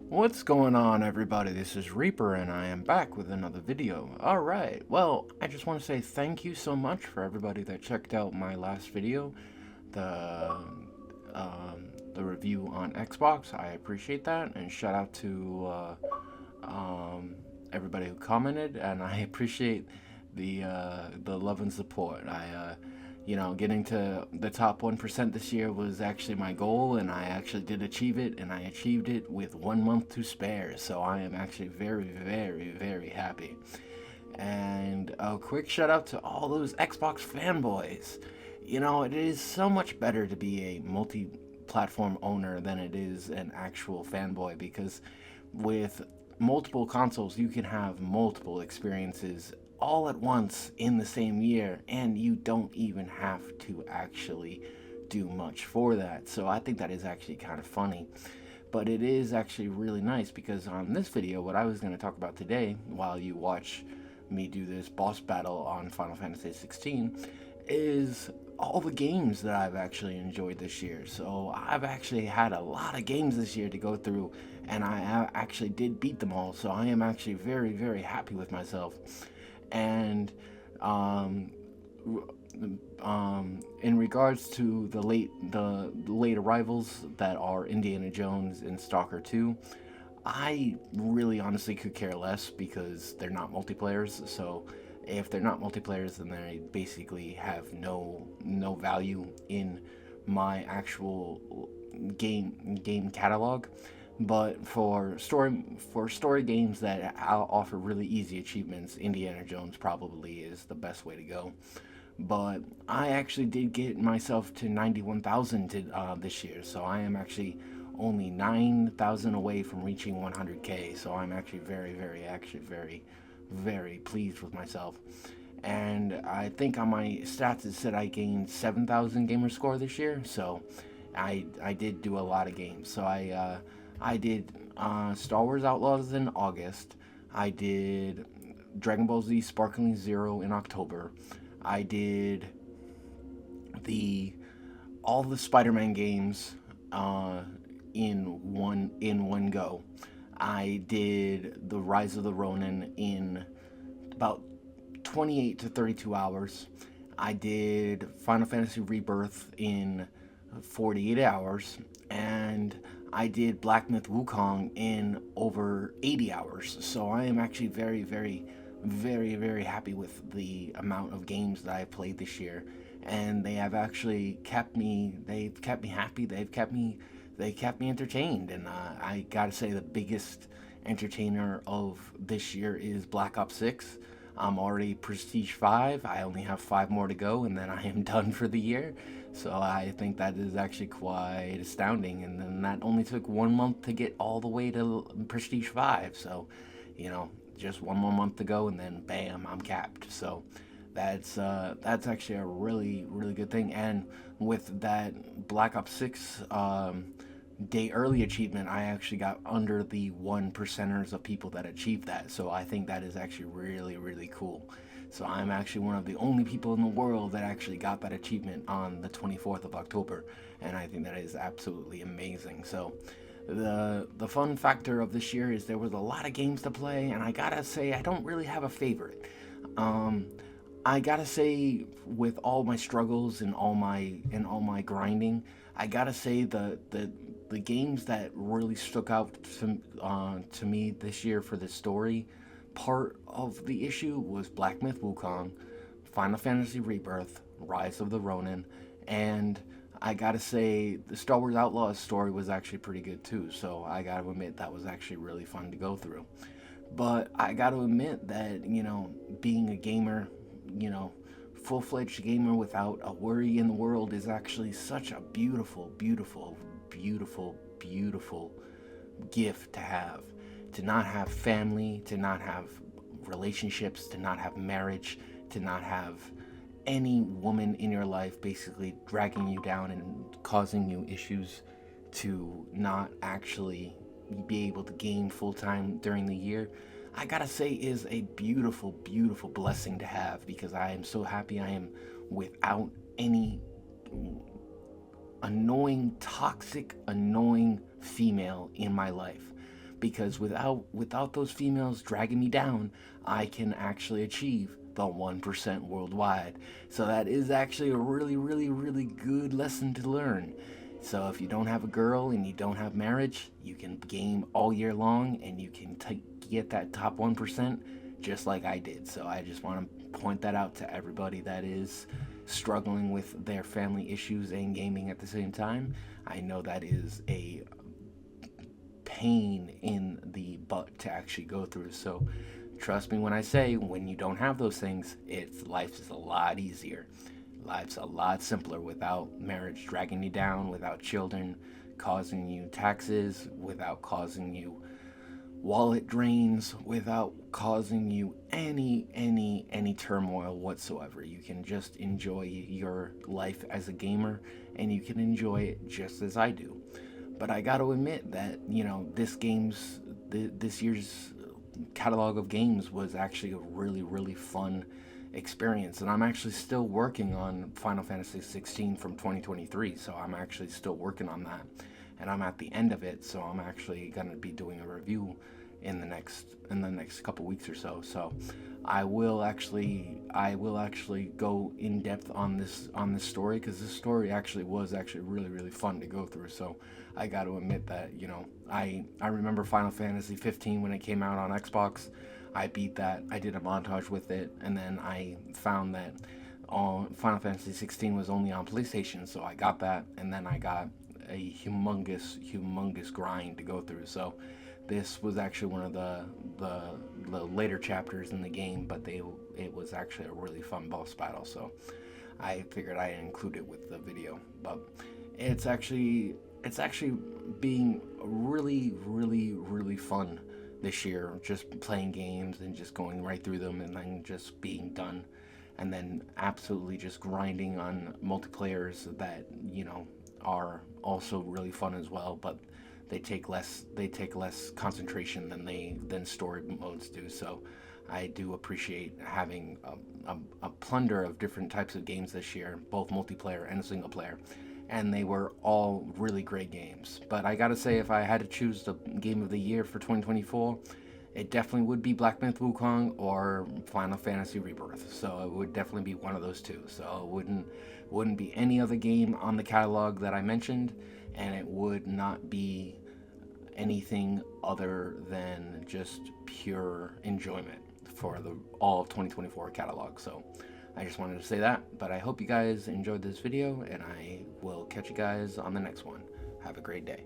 What's going on, everybody? This is Reaper, and I am back with another video. Alright, well, I just want to say thank you so much for everybody that checked out my last video, the, the review on Xbox. I appreciate that, and shout out to everybody who commented, and I appreciate the love and support. Getting to the top 1% this year was actually my goal, and I actually did achieve it, and I achieved it with 1 month to spare. So I am actually very, very, very happy. And a quick shout out to all those Xbox fanboys. It is so much better to be a multi-platform owner than it is an actual fanboy, because with multiple consoles, you can have multiple experiences all at once in the same year, and you don't even have to actually do much for that. So I think that is actually kind of funny. But it is actually really nice because on this video, what I was going to talk about today, while you watch me do this boss battle on Final Fantasy 16, is all the games that I've actually enjoyed this year. So I've actually had a lot of games this year to go through, and I actually did beat them all. So I am actually very, very happy with myself. And um, in regards to the late arrivals that are Indiana Jones and Stalker 2, I really honestly could care less because they're not multiplayers. So if they're not multiplayers, then they basically have no value in my actual game catalog. But for story games that offer really easy achievements, Indiana Jones probably is the best way to go. But I actually did get myself to 91,000 this year, so I am actually only 9,000 away from reaching 100K. So I'm actually very, very pleased with myself. And I think on my stats it said I gained 7,000 gamer score this year. So I did do a lot of games. So I did Star Wars Outlaws in August. I did Dragon Ball Z Sparkling Zero in October. I did the all the Spider-Man games uh, in one go. I did the Rise of the Ronin in about 28 to 32 hours. I did Final Fantasy Rebirth in 48 hours, and I did Black Myth Wukong in over 80 hours. So I am actually very, very, very, very happy with the amount of games that I've played this year, and they have actually they've kept me happy. They kept me entertained, and I gotta say the biggest entertainer of this year is Black Ops 6. I'm already Prestige 5. I only have 5 more to go, and then I am done for the year. So I think that is actually quite astounding. And then that only took 1 month to get all the way to Prestige 5. So, just one more month to go, and then bam, I'm capped. So that's actually a really, really good thing. And with that Black Ops 6 day early achievement, I actually got under the 1%ers of people that achieved that. So I think that is actually really, really cool. So I'm actually one of the only people in the world that actually got that achievement on the 24th of October, and I think that is absolutely amazing. So the fun factor of this year is there was a lot of games to play, and I gotta say I don't really have a favorite. Um, I gotta say, with all my struggles and all my grinding, I gotta say the games that really stuck out to me this year for the story part of the issue was Black Myth Wukong, Final Fantasy Rebirth, Rise of the Ronin, and I gotta say the Star Wars Outlaws story was actually pretty good too. So I gotta admit that was actually really fun to go through. But I got to admit that, being a gamer, you know, full fledged gamer without a worry in the world is actually such a beautiful, beautiful, beautiful, beautiful gift to have. To not have family, to not have relationships, to not have marriage, to not have any woman in your life basically dragging you down and causing you issues, to not actually be able to game full time during the year, I gotta say is a beautiful, beautiful blessing to have, because I am so happy I am without any annoying, toxic, annoying female in my life. because without those females dragging me down, I can actually achieve the 1% worldwide. So that is actually a really, really, really good lesson to learn. So if you don't have a girl and you don't have marriage, you can game all year long and you can get that top 1% just like I did. So I just want to point that out to everybody that is struggling with their family issues and gaming at the same time. I know that is a pain in the butt to actually go through. So trust me when I say, when you don't have those things, life is a lot easier. Life's a lot simpler without marriage dragging you down, without children causing you taxes, without causing you wallet drains, without causing you any turmoil whatsoever. You can just enjoy your life as a gamer, and you can enjoy it just as I do. But I got to admit that, this year's catalog of games was actually a really, really fun experience. And I'm actually still working on Final Fantasy 16 from 2023, so I'm actually still working on that. And I'm at the end of it, so I'm actually going to be doing a review in the next couple weeks or so. So I will actually go in depth on this story, because this story actually was really, really fun to go through. So I got to admit that, I remember Final Fantasy 15 when it came out on Xbox. I beat that. I did a montage with it, and then I found that Final Fantasy 16 was only on PlayStation, so I got that, and then I got a humongous grind to go through. So this was actually one of the later chapters in the game, but it was actually a really fun boss battle. So I figured I'd include it with the video. But it's actually being really, really, really fun this year, just playing games and just going right through them and then just being done, and then absolutely just grinding on multiplayers that are also really fun as well, but they take less concentration than story modes do. So I do appreciate having a plunder of different types of games this year, both multiplayer and single player, and they were all really great games. But I gotta say, if I had to choose the game of the year for 2024, it definitely would be Black Myth Wukong or Final Fantasy Rebirth. So it would definitely be one of those two. So it wouldn't be any other game on the catalog that I mentioned, and it would not be anything other than just pure enjoyment for all of 2024 catalog. So I just wanted to say that, but I hope you guys enjoyed this video, and I will catch you guys on the next one. Have a great day.